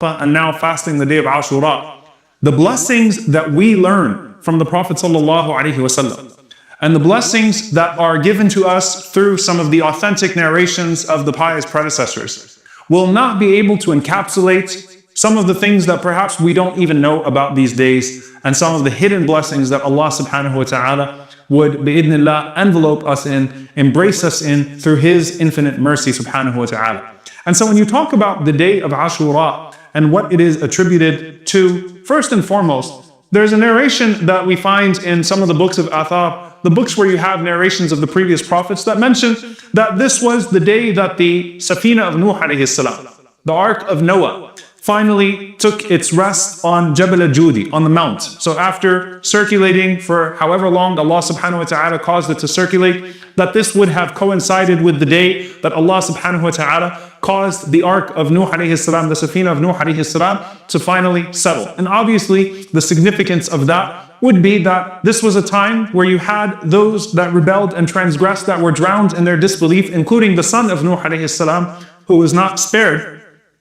and now fasting the day of Ashura, the blessings that we learn from the Prophet ﷺ, and the blessings that are given to us through some of the authentic narrations of the pious predecessors will not be able to encapsulate some of the things that perhaps we don't even know about these days, and some of the hidden blessings that Allah subhanahu wa ta'ala would, bi'idhnillah, envelope us in, embrace us in through His infinite mercy subhanahu wa ta'ala. And so when you talk about the day of Ashura and what it is attributed to, first and foremost, there's a narration that we find in some of the books of Athar, the books where you have narrations of the previous prophets that mention that this was the day that the Safina of Nuh alayhi salam, the Ark of Noah, finally took its rest on Jabal al-Judi, on the mount. So after circulating for however long Allah subhanahu wa ta'ala caused it to circulate, that this would have coincided with the day that Allah subhanahu wa ta'ala caused the Ark of Nuh alayhi salam, the Safina of Nuh alayhi salam, to finally settle. And obviously the significance of that would be that this was a time where you had those that rebelled and transgressed, that were drowned in their disbelief, including the son of Nuh alayhi salam, who was not spared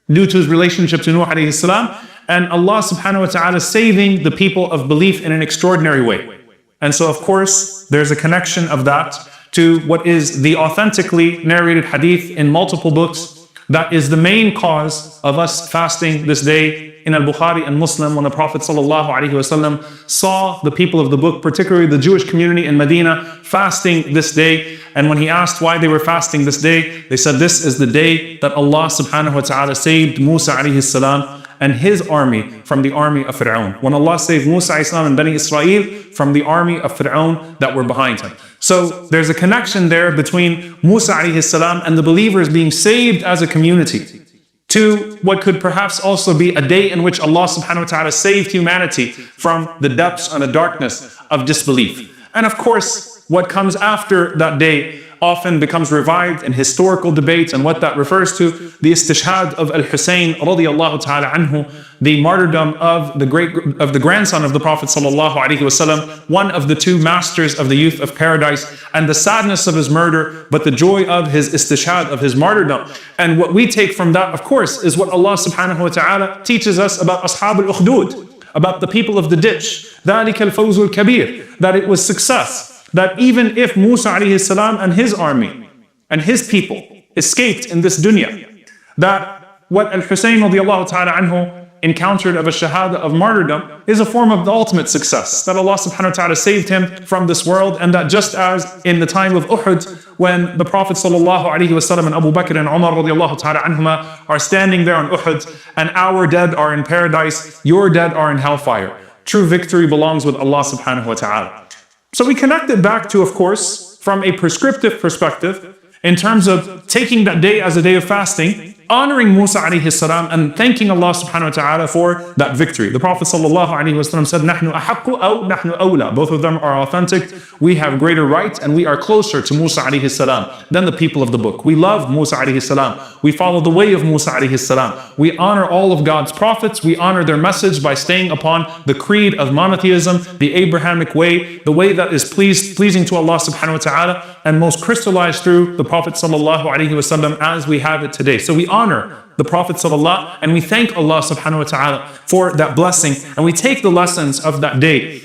due to his relationship to Nuh alayhi salam, and Allah subhanahu wa ta'ala saving the people of belief in an extraordinary way. And so of course, there's a connection of that to what is the authentically narrated hadith in multiple books that is the main cause of us fasting this day in Al-Bukhari and Muslim, when the Prophet ﷺ saw the people of the book, particularly the Jewish community in Medina, fasting this day. And when he asked why they were fasting this day, they said this is the day that Allah subhanahu wa ta'ala saved Musa alayhi salam and his army from the army of Fir'aun. When Allah saved Musa alayhi salam and Bani Israel from the army of Fir'aun that were behind him. So there's a connection there between Musa alayhi salam and the believers being saved as a community, to what could perhaps also be a day in which Allah subhanahu wa ta'ala saved humanity from the depths and the darkness of disbelief. And of course, what comes after that day often becomes revived in historical debates, and what that refers to, the istishhad of Al-Hussein radiyallahu ta'ala anhu, the martyrdom of the grandson of the Prophet sallallahu alaihi wasallam, one of the two masters of the youth of paradise, and the sadness of his murder, but the joy of his istishhad, of his martyrdom. And what we take from that, of course, is what Allah subhanahu wa ta'ala teaches us about Ashab al-Ukhdud, about the people of the ditch, ذَلِكَ الْفَوْزُ الْكَبِيرُ, that it was success. That even if Musa alayhi salam and his army and his people escaped in this dunya, that what Al-Hussein radiallahu ta'ala anhu encountered of a shahada of martyrdom is a form of the ultimate success, that Allah subhanahu wa ta'ala saved him from this world, and that just as in the time of Uhud, when the Prophet sallallahu alaihi wasallam and Abu Bakr and Umar radiallahu ta'ala anhuma are standing there on Uhud, and our dead are in paradise, your dead are in hellfire. True victory belongs with Allah subhanahu wa ta'ala. So we connect it back to, of course, from a prescriptive perspective, in terms of taking that day as a day of fasting, honoring Musa alayhi salam and thanking Allah subhanahu wa ta'ala for that victory. The Prophet sallallahu alayhi wa said, "Nahnu ahaqqu aw nahnu awla." Both of them are authentic. We have greater rights and we are closer to Musa alayhi salam than the people of the book. We love Musa alayhi salam. We follow the way of Musa alayhi salam. We honor all of God's prophets. We honor their message by staying upon the creed of monotheism, the Abrahamic way, the way that is pleasing to Allah subhanahu wa ta'ala, and most crystallized through the Prophet sallallahu alayhi wa sallam as we have it today. So we honor the Prophet sallallahu, and we thank Allah subhanahu wa ta'ala for that blessing, and we take the lessons of that day,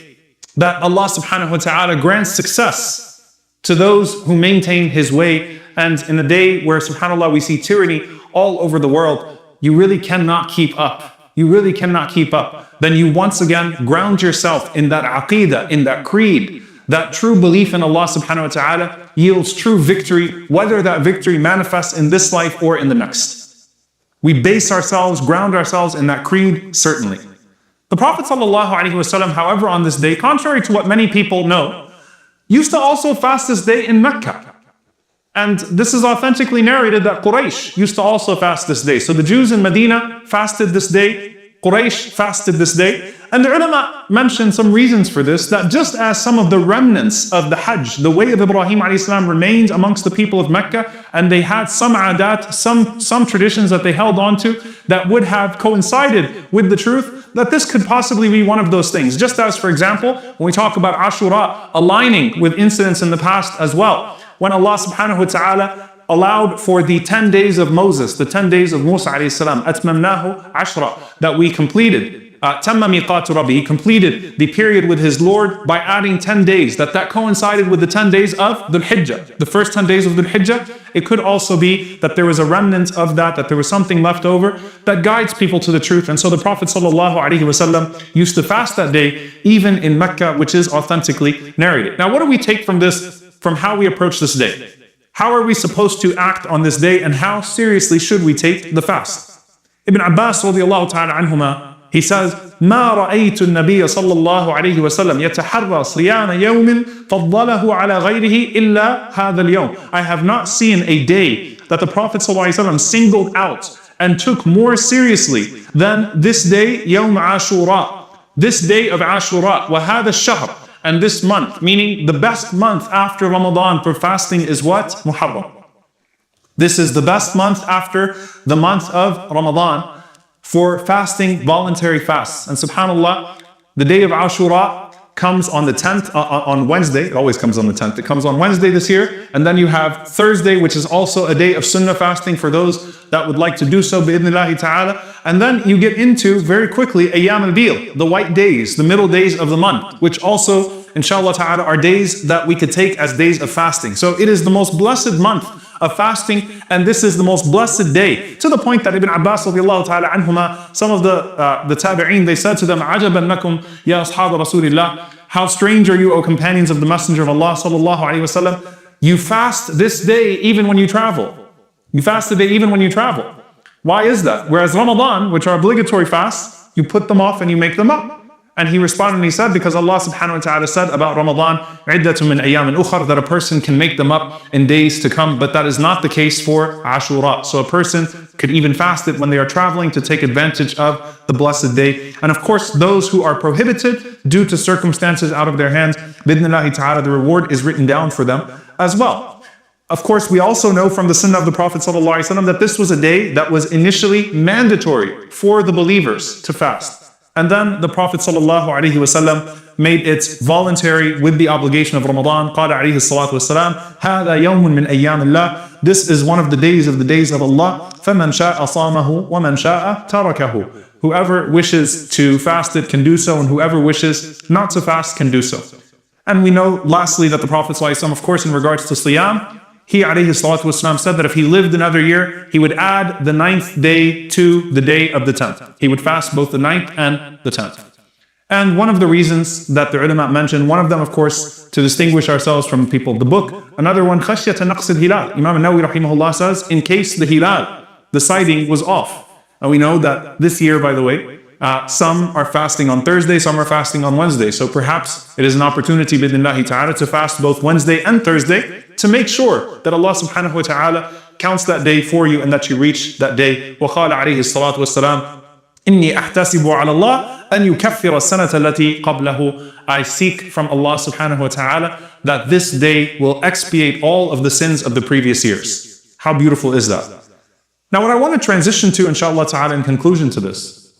that Allah subhanahu wa ta'ala grants success to those who maintain His way. And in a day where subhanAllah we see tyranny all over the world, you really cannot keep up. You really cannot keep up. Then you once again ground yourself in that aqeedah, in that creed, that true belief in Allah subhanahu wa ta'ala yields true victory, whether that victory manifests in this life or in the next. We base ourselves, ground ourselves in that creed, certainly. The Prophet sallallahu alaihi wasallam, however, on this day, contrary to what many people know, used to also fast this day in Mecca. And this is authentically narrated that Quraysh used to also fast this day. So the Jews in Medina fasted this day, Quraysh fasted this day. And the ulama mentioned some reasons for this, that just as some of the remnants of the Hajj, the way of Ibrahim alayhi salam, remained amongst the people of Mecca, and they had some adat, some traditions that they held on to that would have coincided with the truth, that this could possibly be one of those things. Just as, for example, when we talk about Ashura, aligning with incidents in the past as well, when Allah subhanahu wa ta'ala allowed for the 10 days of Moses, the 10 days of Musa alayhi salam, أتممناه عشرة, that we completed. تم ميقات ربي, he completed the period with his Lord by adding 10 days, that coincided with the 10 days of Dhul Hijjah, the first 10 days of Dhul Hijjah. It could also be that there was a remnant of that there was something left over that guides people to the truth. And so the Prophet ﷺ used to fast that day, even in Mecca, which is authentically narrated. Now, what do we take from this, from how we approach this day? How are we supposed to act on this day, and how seriously should we take the fast? Ibn Abbas radiallahu ta'ala anhuma, he says, ما رأيت النبي صلى الله عليه وسلم يتحرى صيام يوم فضله على غيره إلا هذا اليوم. I have not seen a day that the Prophet صلى الله عليه وسلم singled out and took more seriously than this day, يوم عاشوراء, this day of Ashura, وهذا الشهر, and this month, meaning the best month after Ramadan for fasting is what? Muharram. This is the best month after the month of Ramadan for fasting, voluntary fasts. And subhanAllah, the day of Ashura comes on the 10th, on Wednesday. It always comes on the 10th. It comes on Wednesday this year. And then you have Thursday, which is also a day of Sunnah fasting for those that would like to do so, bi'idhnillahi ta'ala. And then you get into, very quickly, Ayyam al-Bil, the white days, the middle days of the month, which also, inshallah ta'ala, are days that we could take as days of fasting. So it is the most blessed month of fasting, and this is the most blessed day, to the point that Ibn Abbas radiallahu ta'ala anhuma, some of the tabi'een, they said to them, عَجَبًا لَكُمْ يَا أَصْحَابَ رَسُولِ اللَّهِ, how strange are you, O companions of the Messenger of Allah sallallahu alayhi wasallam, you fast this day even when you travel. You fast the day even when you travel. Why is that? Whereas Ramadan, which are obligatory fasts, you put them off and you make them up. And he responded and he said, because Allah subhanahu wa ta'ala said about Ramadan, عِدَّةٌ مِّنْ أَيَّامٍ أُخَرٍ, that a person can make them up in days to come, but that is not the case for Ashura. So a person could even fast it when they are traveling to take advantage of the blessed day. And of course, those who are prohibited due to circumstances out of their hands, bidnillahi ta'ala, the reward is written down for them as well. Of course, we also know from the Sunnah of the Prophet ﷺ that this was a day that was initially mandatory for the believers to fast. And then the Prophet ﷺ made it voluntary with the obligation of Ramadan. قال عليه الصلاة والسلام هذا يوم من أيام الله. This is one of the days of Allah. فمن شاء صامه ومن شاء تركه. Whoever wishes to fast it can do so, and whoever wishes not to fast can do so. And we know lastly that the Prophet ﷺ, of course, in regards to Siyam, he alayhi salatu wasalam said that if he lived another year, he would add the 9th day to the day of the 10th. He would fast both the 9th and the 10th. And one of the reasons that the ulama mentioned, one of them, of course, to distinguish ourselves from people of the book. Another one, خَشْيَةَ نَقْصِ الْهِلَالِ. Imam al-Nawawi rahimahullah says, in case the hilal, the sighting, was off. And we know that this year, by the way, some are fasting on Thursday, some are fasting on Wednesday. So perhaps it is an opportunity, bidnillahi ta'ala, to fast both Wednesday and Thursday to make sure that Allah subhanahu wa ta'ala counts that day for you and that you reach that day. وَقَالَ عَلَيْهِ الصَّلَاةُ وَالسَّلَامُ إِنِّي أَحْتَسِبُ عَلَى اللَّهِ أَنْ يُكَفِّرَ السَّنَةَ الَّتِي قَبْلَهُ. I seek from Allah subhanahu wa ta'ala that this day will expiate all of the sins of the previous years. How beautiful is that? Now what I want to transition to, inshallah ta'ala, in conclusion to this.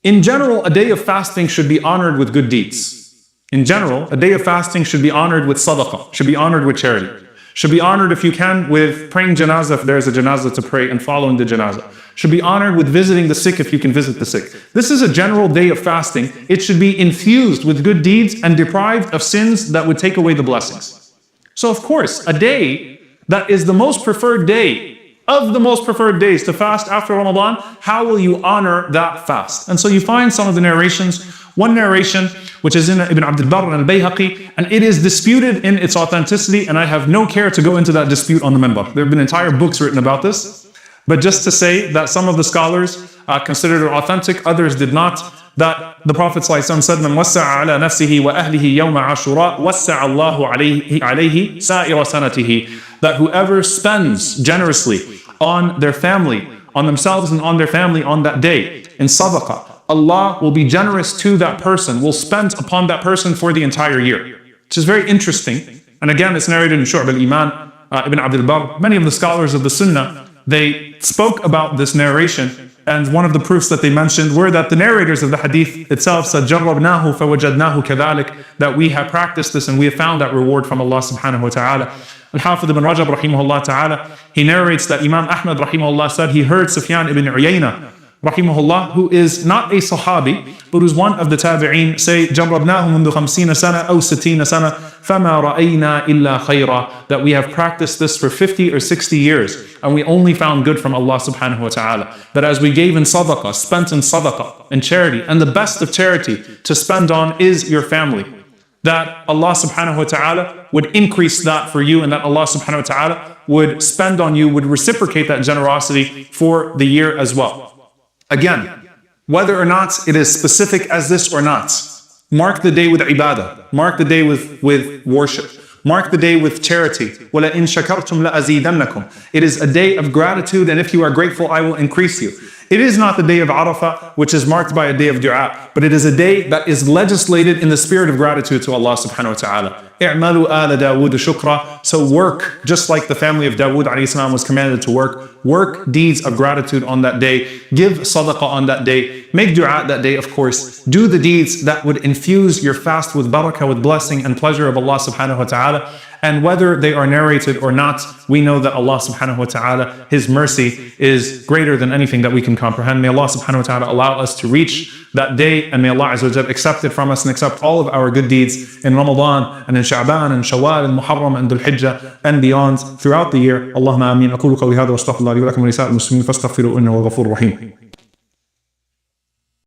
In general, a day of fasting should be honored with good deeds. In general, a day of fasting should be honored with sadaqah, should be honored with charity. Should be honored, if you can, with praying janazah if there is a janazah to pray and following the janazah. Should be honored with visiting the sick if you can visit the sick. This is a general day of fasting. It should be infused with good deeds and deprived of sins that would take away the blessings. So of course, a day that is the most preferred day of the most preferred days to fast after Ramadan, how will you honor that fast? And so you find some of the narrations. One narration, which is in Ibn Abd al-Barr and al-Bayhaqi, and it is disputed in its authenticity, and I have no care to go into that dispute on the minbar. There have been entire books written about this. But just to say that some of the scholars considered it authentic, others did not, that the Prophet ﷺ said, مَنْ وَسَّعَ عَلَى نَفْسِهِ وَأَهْلِهِ يَوْمَ عَاشُرَاء وَسَّعَ اللَّهُ عَلَيْهِ سَائِرَ سَنَتِهِ. That whoever spends generously on their family, on themselves and on their family on that day, in sadaqah, Allah will be generous to that person, will spend upon that person for the entire year. Which is very interesting. And again, it's narrated in Shu'ab al-Iman, Ibn Abd al-Barr. Many of the scholars of the Sunnah, they spoke about this narration. And one of the proofs that they mentioned were that the narrators of the hadith itself said, جَرَّبْنَاهُ فَوَجَدْنَاهُ كَذَلِكَ, that we have practiced this and we have found that reward from Allah subhanahu wa ta'ala. Al-Hafidh ibn Rajab rahimahullah ta'ala, he narrates that Imam Ahmad rahimahullah said he heard Sufyan ibn Uyayna rahimahullah, who is not a Sahabi, but who's one of the Tabi'een, say, جَرَّبْنَاهُ مُنْذُ 50 سَنَةً أو 60 سَنَةً فَمَا رَأَيْنَا إِلَّا خَيْرًا, that we have practiced this for 50 or 60 years, and we only found good from Allah subhanahu wa ta'ala. That as we gave in sadaqah, spent in sadaqah, and charity, and the best of charity to spend on is your family, that Allah subhanahu wa ta'ala would increase that for you, and that Allah subhanahu wa ta'ala would spend on you, would reciprocate that generosity for the year as well. Again, whether or not it is specific as this or not, mark the day with ibadah, mark the day with worship, mark the day with charity. وَلَئِن شَكَرْتُمْ لَأَزِيدَنَّكُمْ. It is a day of gratitude, and if you are grateful, I will increase you. It is not the day of Arafah, which is marked by a day of dua, but it is a day that is legislated in the spirit of gratitude to Allah subhanahu wa ta'ala. اعملوا آل داود شكرا. So work just like the family of Dawood alayhi salam was commanded to work. Work deeds of gratitude on that day. Give sadaqah on that day. Make dua that day, of course. Do the deeds that would infuse your fast with barakah, with blessing and pleasure of Allah subhanahu wa ta'ala. And whether they are narrated or not, we know that Allah subhanahu wa ta'ala, His mercy is greater than anything that we can comprehend. May Allah subhanahu wa ta'ala allow us to reach that day, and may Allah azza wa jalla accept it from us and accept all of our good deeds in Ramadan and in Sha'ban and Shawwal and Muharram and Dhul Hijjah and beyond throughout the year. Allahumma ameen. أقول قولي هذا واستغفر الله لي ولكم ولسائر المسلمين فاستغفروه إنه هو الغفور الرحيم.